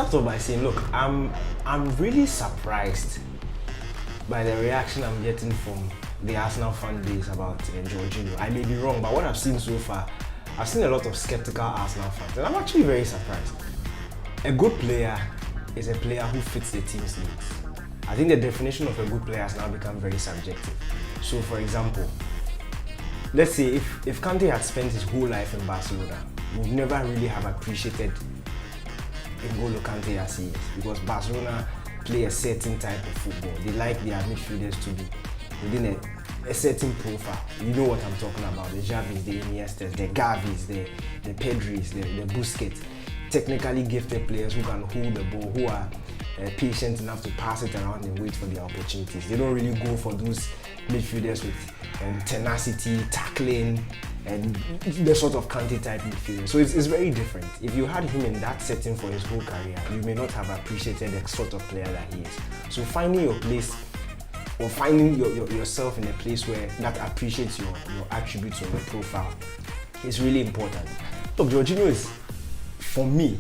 start off by saying, look, I'm really surprised by the reaction I'm getting from the Arsenal fan base about Jorginho. I may be wrong, but what I've seen so far, I've seen a lot of skeptical Arsenal fans, and I'm actually very surprised. A good player is a player who fits the team's needs. I think the definition of a good player has now become very subjective. So, for example, let's say if Kante had spent his whole life in Barcelona, we would never really have appreciated N'Golo Kante as he is, because Barcelona play a certain type of football. They like their midfielders to be within a certain profile. You know what I'm talking about: the Xavis, the Iniestas, the Gavis, the Pedris, the Busquets. Technically gifted players who can hold the ball, who are patient enough to pass it around and wait for their opportunities. They don't really go for those midfielders with tenacity, tackling, and the sort of Kante type midfielder. So it's very different. If you had him in that setting for his whole career, you may not have appreciated the sort of player that he is. So finding your place, or finding yourself in a place where that appreciates your attributes or your profile, is really important. Look, Jorginho is, for me,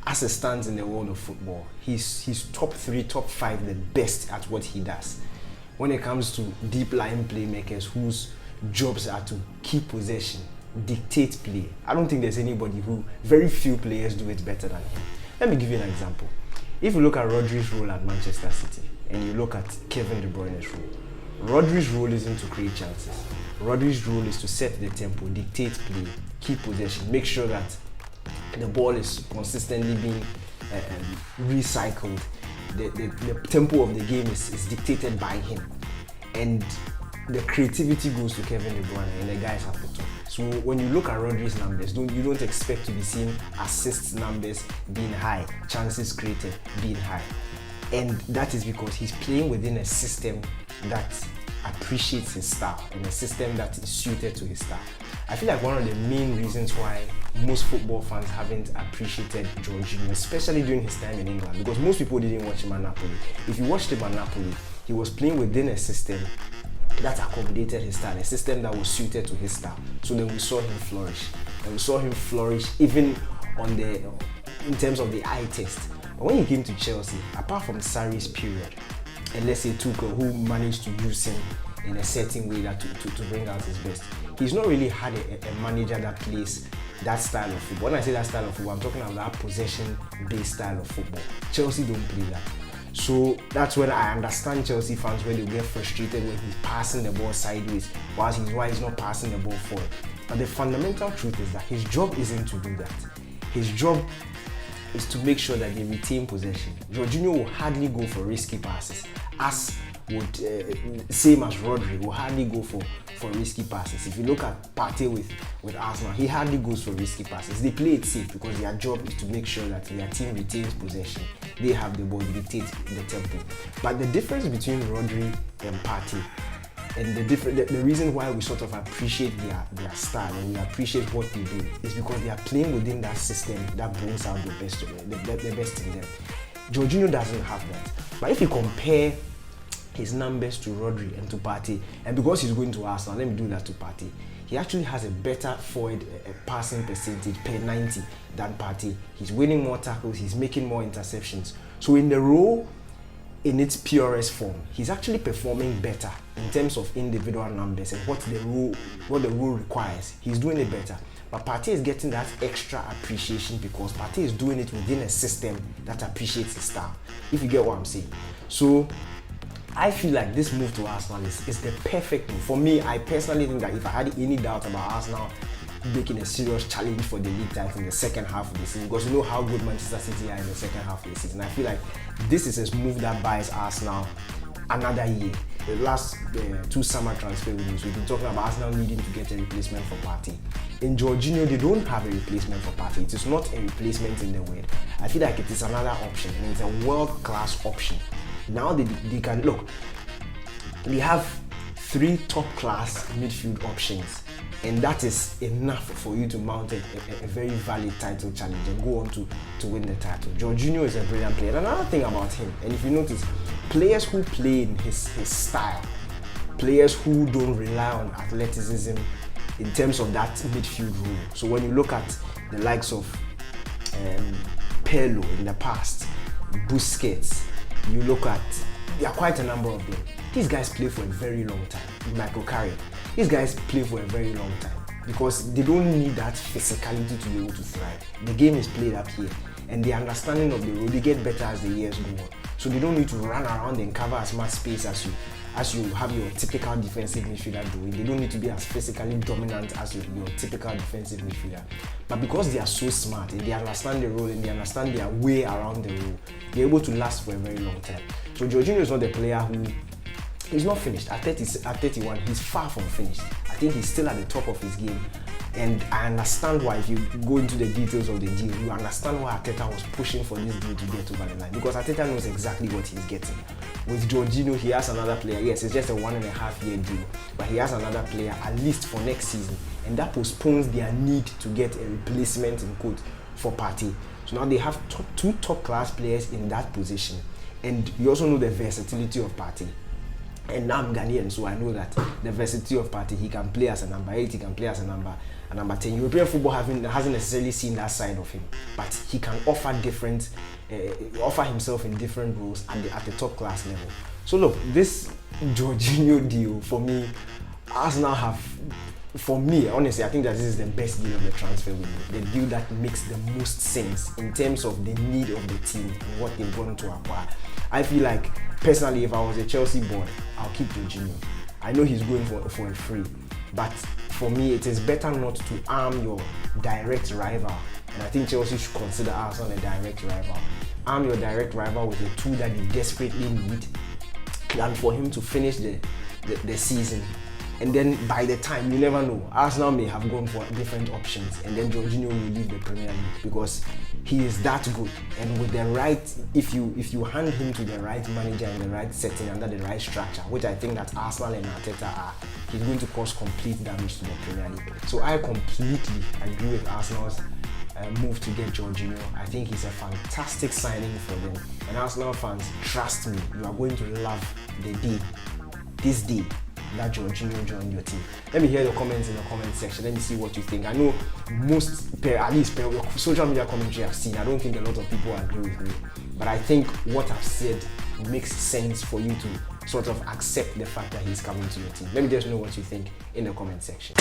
as it stands in the world of football, he's top 3, top 5 the best at what he does. When it comes to deep line playmakers whose jobs are to keep possession, dictate play, I don't think there's anybody very few players do it better than him. Let me give you an example. If you look at Rodri's role at Manchester City and you look at Kevin De Bruyne's role, Rodri's role isn't to create chances. Rodri's role is to set the tempo, dictate play, keep possession, make sure that the ball is consistently being recycled. The tempo of the game is dictated by him, and the creativity goes to Kevin De Bruyne, and the guys have to talk. So when you look at Rodri's numbers, you don't expect to be seeing assists numbers being high, chances created being high, and that is because he's playing within a system that appreciates his style and a system that is suited to his style. I feel like one of the main reasons why most football fans haven't appreciated Jorginho, especially during his time in England, because most people didn't watch him at Napoli. If you watched him at Napoli, he was playing within a system that accommodated his style, a system that was suited to his style. So then we saw him flourish, and we saw him flourish even in terms of the eye test. But when he came to Chelsea, apart from Sarri's period, and let's say Tuchel, who managed to use him in a certain way that to bring out his best, he's not really had a manager that plays that style of football. When I say that style of football, I'm talking about that possession-based style of football. Chelsea don't play that. So that's when I understand Chelsea fans when they get frustrated when he's passing the ball sideways, whilst he's not passing the ball forward. But the fundamental truth is that his job isn't to do that. His job is to make sure that they retain possession. Jorginho will hardly go for risky passes, as would same as Rodri will hardly go for risky passes. If you look at Partey with Arsenal, he hardly goes for risky passes. They play it safe because their job is to make sure that their team retains possession. They have the ball, dictate the tempo. But the difference between Rodri and Partey, and the reason why we sort of appreciate their style and we appreciate what they do, is because they are playing within that system that brings out the best in them. Jorginho doesn't have that. But if you compare his numbers to Rodri and to Partey, and because he's going to Arsenal, let me do that to Partey, he actually has a better forward passing percentage per 90 than Partey. He's winning more tackles, he's making more interceptions. So in the role, in its purest form, he's actually performing better in terms of individual numbers and what the role requires. He's doing it better. But Partey is getting that extra appreciation because Partey is doing it within a system that appreciates his style, if you get what I'm saying. So I feel like this move to Arsenal is the perfect move. For me, I personally think that if I had any doubt about Arsenal making a serious challenge for the league title in the second half of the season, because you know how good Manchester City are in the second half of the season, I feel like this is a move that buys Arsenal another year. The last 2 summer transfer windows, we've been talking about Arsenal needing to get a replacement for Partey. In Jorginho, they don't have a replacement for Partey. It is not a replacement in the word. I feel like it is another option, and it's a world-class option. Now they can look. They have 3 top-class midfield options, and that is enough for you to mount a very valid title challenge and go on to win the title. Jorginho is a brilliant player. And another thing about him, and if you notice, players who play in his style, players who don't rely on athleticism in terms of that midfield role. So when you look at the likes of Pirlo in the past, Busquets, you look at, there are quite a number of them. These guys play for a very long time. Michael Carrick, these guys play for a very long time because they don't need that physicality to be able to thrive. The game is played up here, and the understanding of the role, they get better as the years go on. So they don't need to run around and cover as much space as you have your typical defensive midfielder doing. They don't need to be as physically dominant as your typical defensive midfielder. But because they are so smart and they understand the role and they understand their way around the role, they're able to last for a very long time. So Jorginho is not a player who he's not finished. At 31, he's far from finished. I think he's still at the top of his game. And I understand why, if you go into the details of the deal, you understand why Arteta was pushing for this deal to get over the line. Because Arteta knows exactly what he's getting. With Jorginho, he has another player. Yes, it's just a 1.5 year deal. But he has another player at least for next season. And that postpones their need to get a replacement in quote for Partey. So now they have two top class players in that position. And you also know the versatility of Partey. And now I'm Ghanaian, so I know that the versatility of Partey, he can play as a number 8, he can play as a number 10. European football hasn't necessarily seen that side of him, but he can offer himself in different roles at the top class level. So look, this Jorginho deal, for me, Arsenal have, for me, honestly, I think that this is the best deal of the transfer window. The deal that makes the most sense in terms of the need of the team and what they've gone to acquire. I feel like, personally, if I was a Chelsea board, I'll keep Jorginho. I know he's going for a free, but for me, it is better not to arm your direct rival. And I think Chelsea should consider Arsenal a direct rival. Arm your direct rival with a tool that you desperately need, than for him to finish the season. And then by the time, you never know, Arsenal may have gone for different options, and then Jorginho will leave the Premier League because he is that good. And with the right, if you hand him to the right manager in the right setting under the right structure, which I think that Arsenal and Arteta are, he's going to cause complete damage to the Premier League. So I completely agree with Arsenal's move to get Jorginho. I think he's a fantastic signing for them. And Arsenal fans, trust me, you are going to love this day that Jorginho joined your team. Let me hear your comments in the comment section. Let me see what you think. I know most, at least per social media commentary I've seen, I don't think a lot of people agree with me. But I think what I've said makes sense for you to sort of accept the fact that he's coming to your team. Let me just know what you think in the comment section.